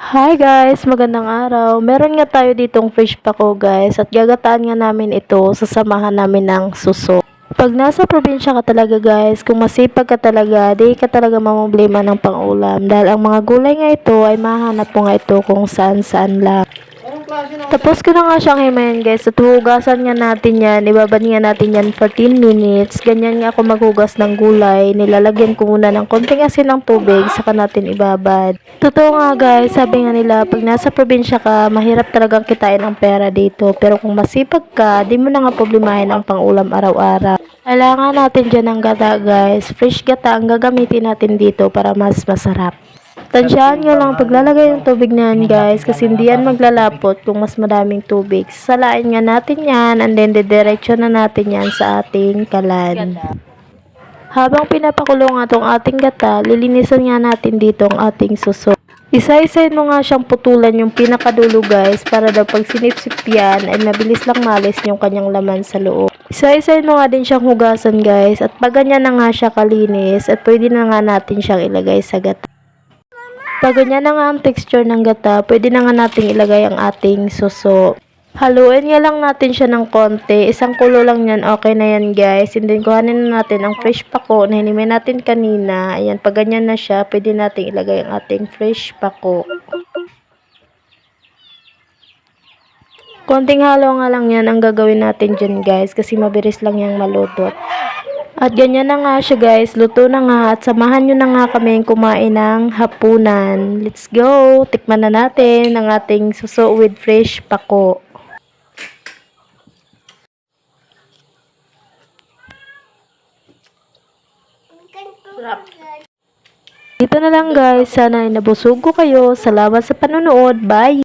Hi guys, magandang araw. Meron nga tayo ditong fish pako guys at gagataan nga namin ito, sasamahan namin ng suso. Pag nasa probinsya ka talaga guys, kung masipag ka talaga, di ka talaga mamumblema ng pangulam dahil ang mga gulay nga ito ay mahanap mo nga ito kung saan saan lang. Tapos ko na nga siyang himayin guys at hugasan nga natin yan, ibabad nga natin yan for 10 minutes. Ganyan nga ako maghugas ng gulay, nilalagyan ko muna ng konting asin ng tubig, saka natin ibabad. Totoo nga guys, sabi nga nila pag nasa probinsya ka, mahirap talagang kitain ang pera dito. Pero kung masipag ka, di mo na nga problemahin ang pangulam araw-araw. Kailangan natin dyan ng gata guys, fresh gata ang gagamitin natin dito para mas masarap. Tansyahan nyo lang paglalagay ng tubig na yan guys kasi hindi yan maglalapot kung mas madaming tubig. Sasalain nga natin yan and then didiretso na natin yan sa ating kalan. Habang pinapakulo nga itong ating gata, lilinisan nga natin dito ang ating suso. Isa-isahin mo nga siyang putulan yung pinakadulo guys para daw pag sinipsip yan ay mabilis lang malis yung kanyang laman sa loob. Isa-isahin mo nga din siyang hugasan guys at pag ganyan na nga siya kalinis at pwede na nga natin siyang ilagay sa gata. Pag ganyan na nga ang texture ng gata, pwede na nga natin ilagay ang ating suso. Haluin nga lang natin siya ng konti. Isang kulo lang yan, okay na yan guys. And then kuhanin na natin ang fresh pako na hinimay natin kanina. Ayan, pag ganyan na siya, pwede natin ilagay ang ating fresh pako. Konting halo nga lang yan ang gagawin natin dyan guys kasi mabilis lang yung malutot. At ganyan na nga siya guys, luto na nga at samahan nyo na nga kami kumain ng hapunan. Let's go! Tikman na natin ang ating suso with fresh pako. Dito na lang guys, sana ay nabusog ko kayo. Salamat sa panonood. Bye!